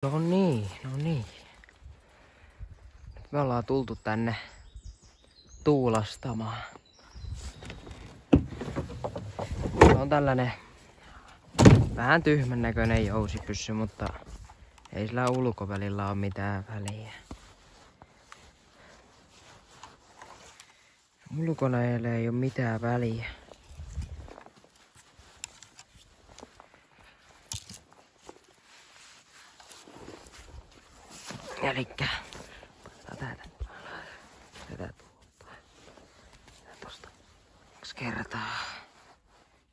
No niin, no niin. Nyt me ollaan tultu tänne tuulastamaan. Se on tällainen vähän tyhmän näköinen jousipyssy, mutta ei sillä ulkovälillä ole mitään väliä. Ulkonäöllä ei ole mitään väliä. Elikkä tätä tosta 2 kertaa.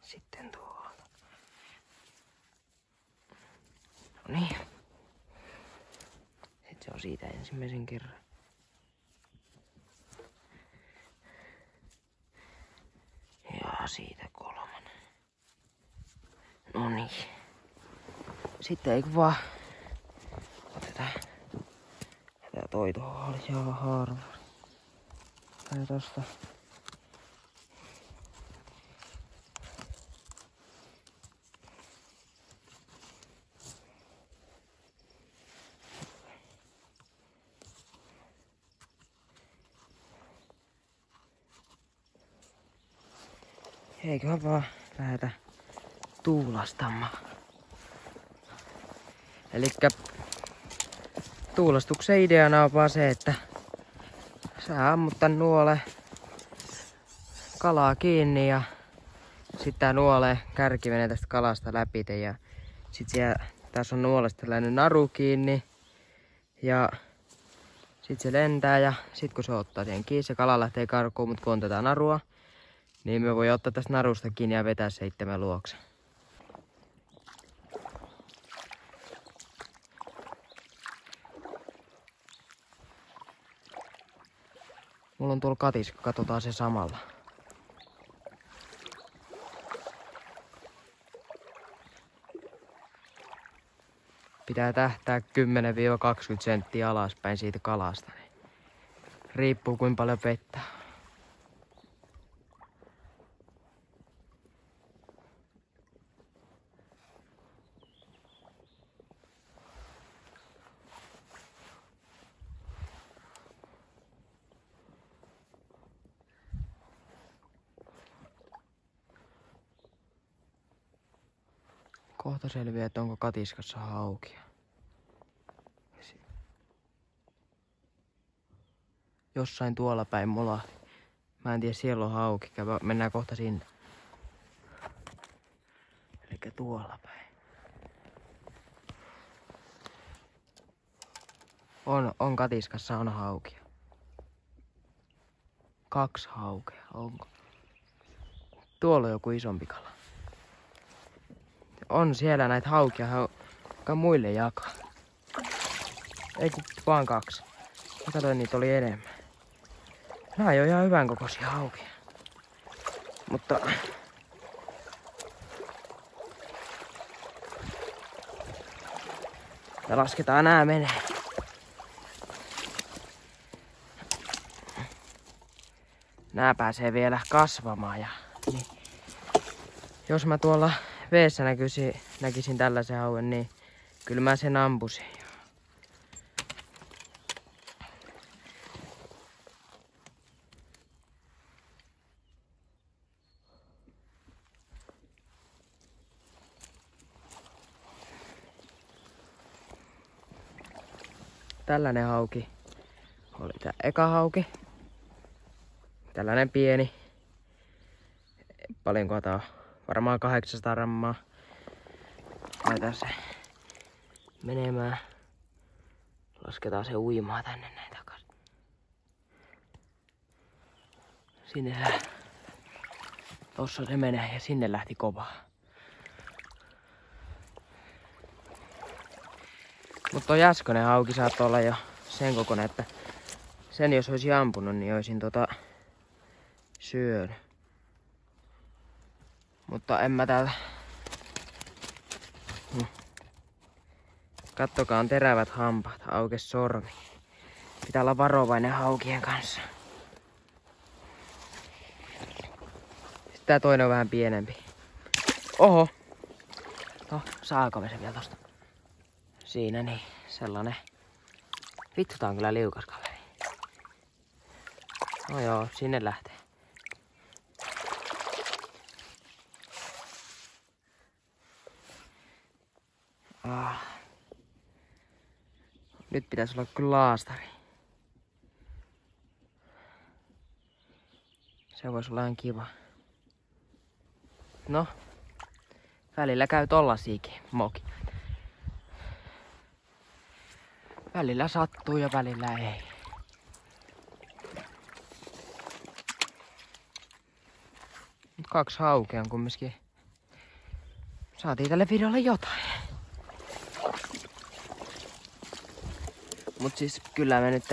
Sitten tuolta. No niin. Sitten se on siitä ensimmäisen kerran. Ja siitä 3. No niin. Sitten eikö vaan otetaan toi tuohon olisi ihan harva. Ja tosta. Eiköhän vaan lähdetä tuulastamaan. Elikkä tuulastuksen ideana on vaan se, että sä ammut tän nuoleen kalaa kiinni ja sit tää nuolee kärki menee tästä kalasta läpi ja sit tässä on nuolesta tällainen naru kiinni ja sit se lentää ja sit kun se ottaa siihen kiinni, se kala lähtee karkuun, mut kun on tätä narua, niin me voi ottaa tästä narusta kiinni ja vetää se itsemme luokse. Mulla on tuolla katiska, katsotaan se samalla. Pitää tähtää 10-20 senttiä alaspäin siitä kalasta. Riippuu kuinka paljon pettää. Kohta selviää, että onko katiskassa haukia. Jossain tuolla päin mulla. Mä en tiedä, siellä on hauki. Mennään kohta sinne. Elikkä tuolla päin. On katiskassa, on haukia. 2 haukea, onko? Tuolla on joku isompi kala. On siellä näitä haukia, joka muille jakaa. Ei kun vaan 2. Mä katsoin, niitä oli enemmän. Nää ei oo ihan hyvän kokoisia haukia. Mutta ja lasketaan nää menee. Nää pääsee vielä kasvamaan ja niin. Jos mä tuolla veessä näkisin tällaisen hauen, niin kyllä mä sen ampusin. Tällainen hauki oli tää eka hauki. Tällainen pieni. Paljonko tää on? Varmaan 800 grammaa. Laitetaan se menemään. Lasketaan se uimaa tänne näin takas. Sinne tossa se menee ja sinne lähti kovaa. Mutta toi äskeinen hauki saattoi olla jo sen kokoinen, että sen jos olisi ampunut, niin olisin syönyt. Mutta en mä täällä. Kattokaa, on terävät hampaat, aukes sormi. Pitää olla varovainen haukien kanssa. Sitten tää toinen on vähän pienempi. Oho! No, saako me se vielä tosta? Siinä niin. sellainen. Vittu, tää on kyllä liukas kaveri. No joo, sinne lähtee. Nyt pitäisi olla kyllä laastari. Se voisi olla ihan kiva. No, välillä käy tollasiikin moki. Välillä sattuu ja välillä ei. Nyt 2 haukea on kumminkin. Saatiin tälle videolle jotain. Mut siis kyllä me nyt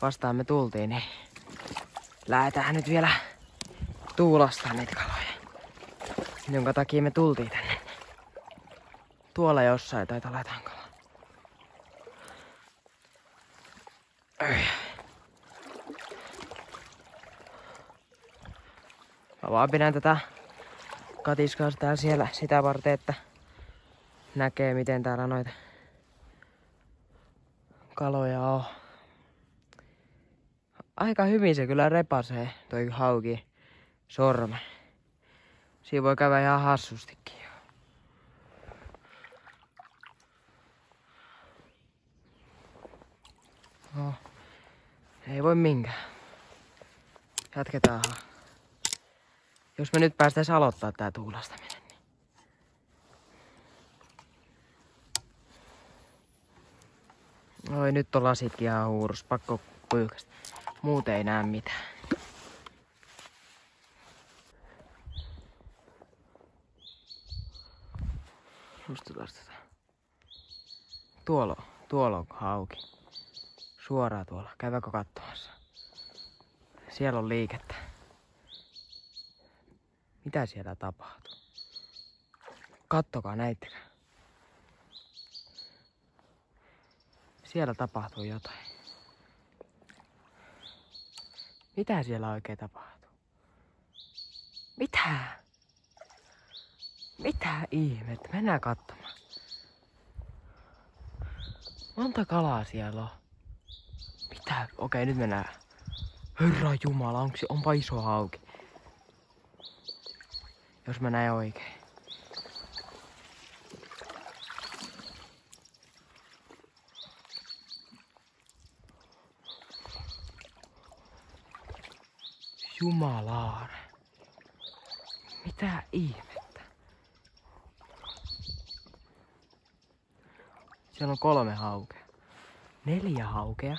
vastaan me tultiin, niin lähdetään nyt vielä tuulastaa niitä kaloja. Jonka takia me tultiin tänne. Tuolla jossain taitaa olla jotain kalaa. Mä vaan pidän tätä katiskaa täällä siellä sitä varten, että näkee miten täällä noita kaloja on. Aika hyvin se kyllä repasee toi hauki sormen. Siinä voi käydä ihan hassustikin. No, ei voi minkään. Jatketaan. Jos me nyt päästäis aloittaa tää tuulastaminen. Oi, nyt on lasitkin ihan huurus. Pakko pyykästä. Muuten ei näe mitään. Musta tästä. Tuolla on hauki. Suoraan tuolla. Käydäänkö katsomassa? Siellä on liikettä. Mitä siellä tapahtuu? Kattokaa, näittekö? Siellä tapahtuu jotain. Mitä siellä oikein tapahtuu? Mitä? Mitä ihmettä? Mennään katsomaan. Monta kalaa siellä on? Mitä? Okei, nyt mennään. Herra Jumala, onpa iso hauki. Jos mä näen oikein. Jumalaare. Mitä ihmettä? Siellä on 3 haukea. 4 haukea.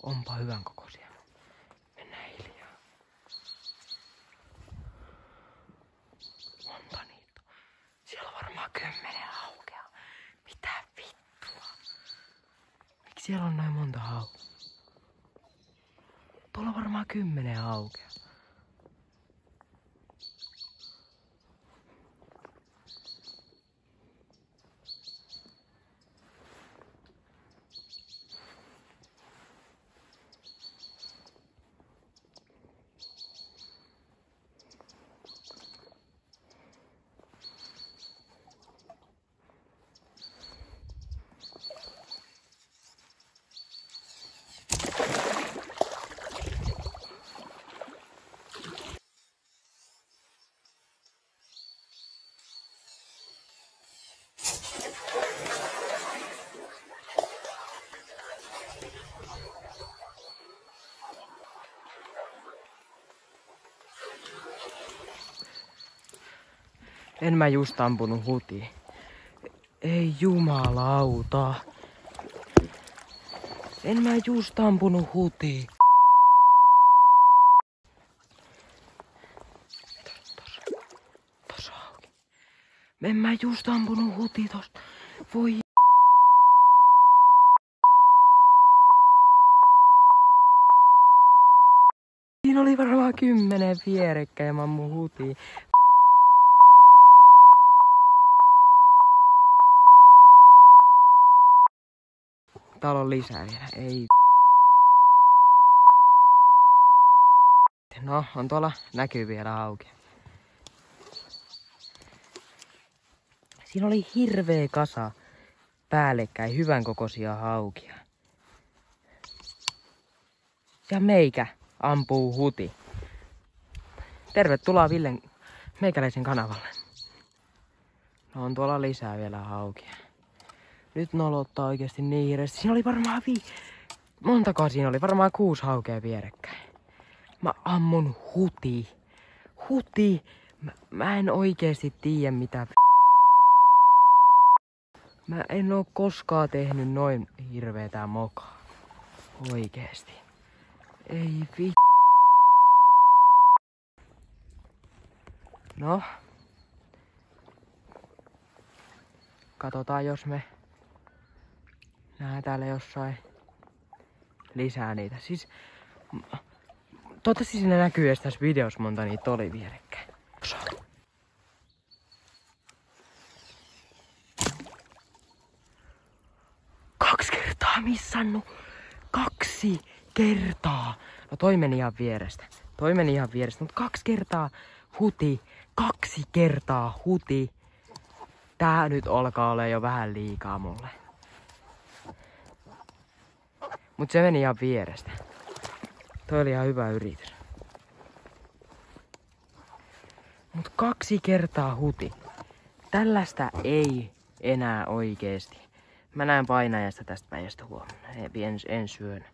Onpa hyvän kokoisia. Mennään hiljaa. Monta niitä. Siellä on varmaan 10 haukea. Mitä vittua? Miksi siellä on näin monta haukea? Tuolla on varmaan 10 haukea. En mä just ampunut hutiin. Ei jumalauta. En mä just ampunut hutiin. Tossa auki. En mä just ampunut hutiin tosta. Voi siinä oli varmaan 10 vierekkäin ja mä ammun hutiin. Täällä on lisää vielä, ei. No, on tuolla näkyy vielä auki. Siinä oli hirveä kasa päällekkäin hyvän kokoisia haukia. Ja meikä ampuu huti. Tervetuloa Villen meikäläisen kanavalle. No on tuolla lisää vielä haukia. Nyt nolottaa oikeesti niin hirveästi. Siinä oli varmaan montako siinä oli? Varmaan 6 haukea vierekkäin. Mä ammun huti. Huti. Mä en oikeesti tiedä mitä Mä en oo koskaan tehnyt noin hirveetä mokaa. Oikeesti. Ei No. Katsotaan jos me nähdään täällä jossain lisää niitä. Siis toivottavasti siinä näkyy edes tässä videossa monta niitä oli vierekkäin. 2 kertaa missannut. 2 kertaa. No toi meni ihan vierestä. Mutta 2 kertaa huti. 2 kertaa huti. Tää nyt alkaa olla jo vähän liikaa mulle. Mut se meni ihan vierestä. Toi oli ihan hyvä yritys. Mut 2 kertaa huti. Tällaista ei enää oikeesti. Mä näen painajasta tästä päivästä huomenna. En syön.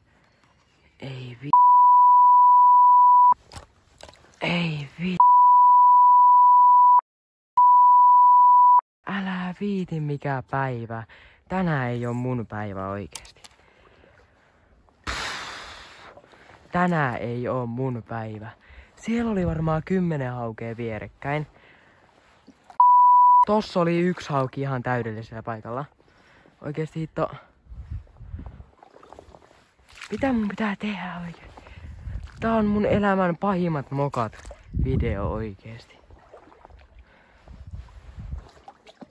Ei Älä viiti mikä päivä. Tänään ei oo mun päivä oikeesti. Tänään ei oo mun päivä. Siellä oli varmaan 10 haukea vierekkäin. Tossa oli 1 hauki ihan täydellisellä paikalla. Oikeesti hitto. Mitä mun pitää tehdä oikein? Tää on mun elämän pahimmat mokat video oikeesti.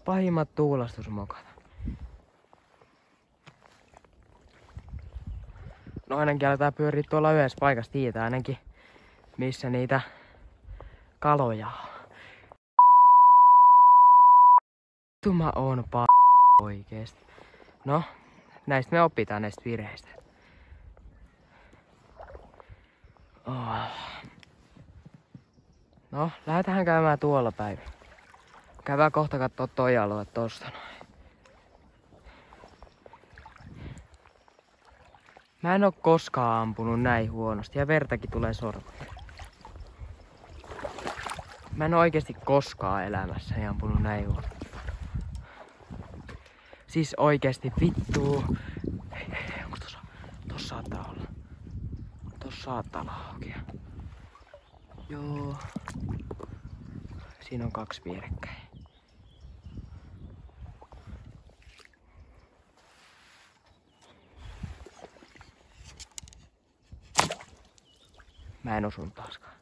Pahimmat tuulastusmokat. No ainakin aletaan pyöriä tuolla yhdessä paikassa, tietää ainakin missä niitä kaloja on. Mä oon oikeesti. No, näistä me opitaan näistä virheistä. No, lähdetään käymään tuolla päivä. Käydään kohta kattoo toi alue tosta noin. Mä en oo koskaan ampunut näin huonosti ja vertakin tulee sormiin. Mä en oo oikeesti koskaan elämässäni ampunut näin huonosti. Siis oikeesti vittu. Hei, onko tossa? Tossa saattaa olla. Tossa saattaa olla haukia. Joo. Siinä on 2 vierekkäin. Mä en osunut taaskaan.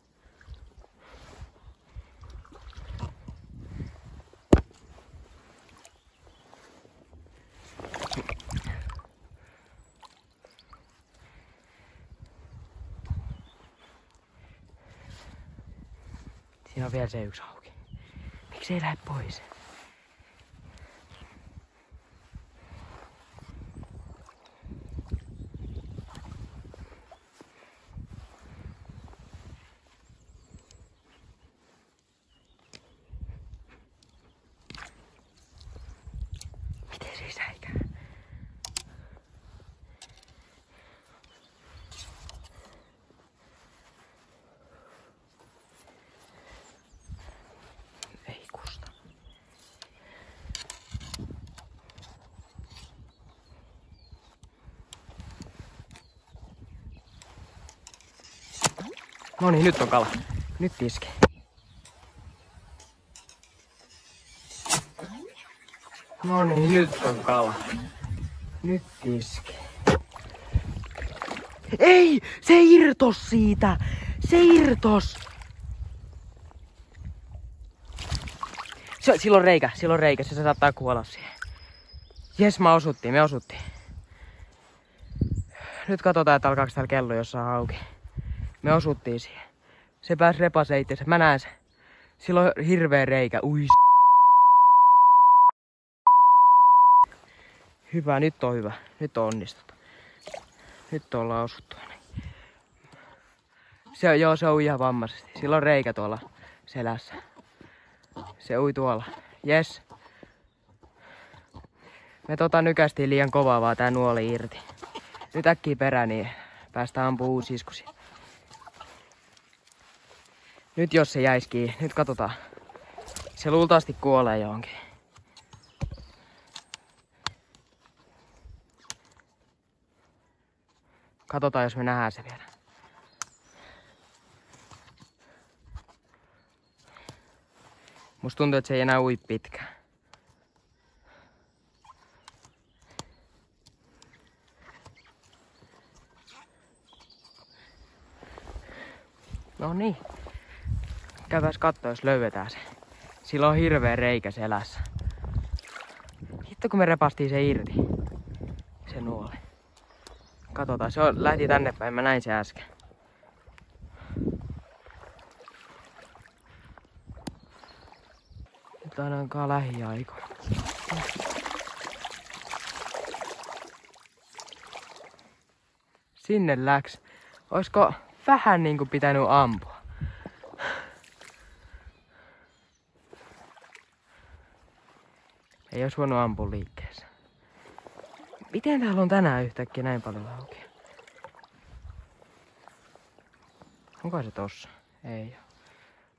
Siinä on vielä se 1 hauki. Miksi ei lähde pois? Miten se säikää? Ei kusta. Noniin, nyt on kala. Nyt iske. Noniin, nyt on kala. Nyt iske. Ei! Se irtos siitä! Se irtos! Sillä on reikä, se saattaa kuolla siihen. Jes, me osuttiin. Nyt katsotaan, että alkaako täällä kello jossain auki. Me osuttiin siihen. Se pääsi repaseen itse. Mä näen sen. Sillä on hirveä reikä. Ui Hyvä, nyt on hyvä. Nyt on onnistuttu. Nyt ollaan osuttu. Se ui ihan vammaisesti. Sillä on reikä tuolla selässä. Se ui tuolla. Jes. Me nykästiin liian kovaa vaan tää nuoli irti. Nyt äkkiä perään, niin päästään ampuu uusi iskusi. Nyt jos se jäiskii, nyt katsotaan. Se luultavasti kuolee johonkin. Katsotaan jos me nähdään se vielä. Musta tuntuu, että se ei enää ui pitkään. No niin. Käydään katsoa, jos löydetään se. Sillä on hirveä reikä selässä. Hitto kun me repastiin se irti. Se nuoli. Katsotaan, se lähti tänne päin. Mä näin se äsken. Nyt ainakaan lähiaikoina. Sinne läks. Oisko vähän niinku pitänyt ampua? Ei olisi voinut ampua liikkeessä. Miten täällä on tänään yhtäkkiä näin paljon auki? Onko se tossa? Ei oo.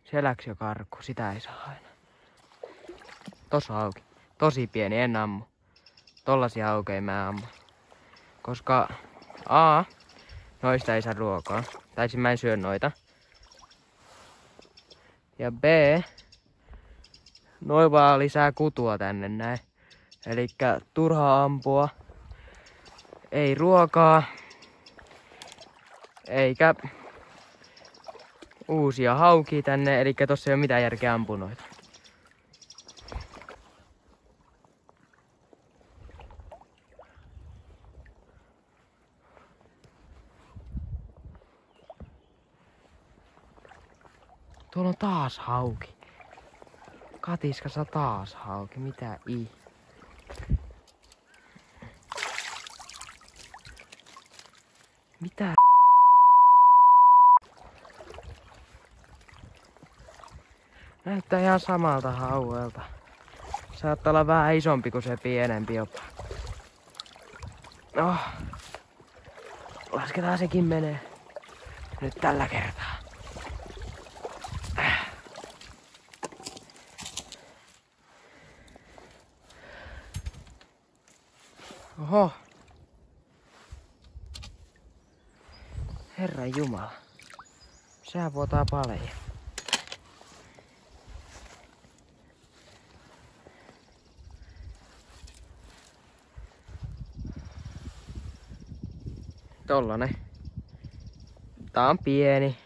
Se läks jo karkuun, sitä ei saa aina. Tossa auki. Tosi pieni, en ammu. Tollasia aukeja mä ammu. Koska A. Noista ei saa ruokaa. Tai siis mä en syö noita. Ja B. Noin vaan lisää kutua tänne näin. Elikkä turhaa ampua. Ei ruokaa. Eikä uusia haukia tänne. Elikkä tossa ei oo mitään järkeä ampua noita. Tuolla on taas hauki. Katiskassa taas hauki. Mitä Mitä näyttää ihan samalta hauelta. Saattaa olla vähän isompi kuin se pienempi jopa. Oh. Lasketaan sekin menee. Nyt tällä kertaa. Oho. Herran Jumala. Sehän vuotaa paljon. Tollanen. Tää on pieni.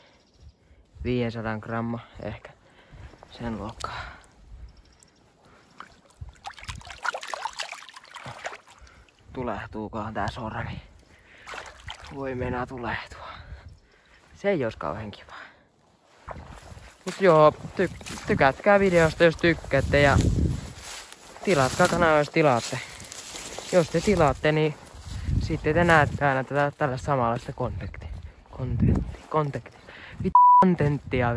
500 gramma ehkä. Sen luokkaa. Tulehtuukohan tää sormi? Voi mennä tulehtua. Se ei ois kauhean kiva. Mut joo, tykätkää videosta jos tykkäätte ja tilatkaa kanavaa jos tilaatte. Jos te tilaatte, niin sitten te näette aina tällä samanlaista kontenttia.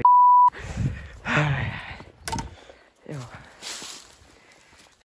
Joo.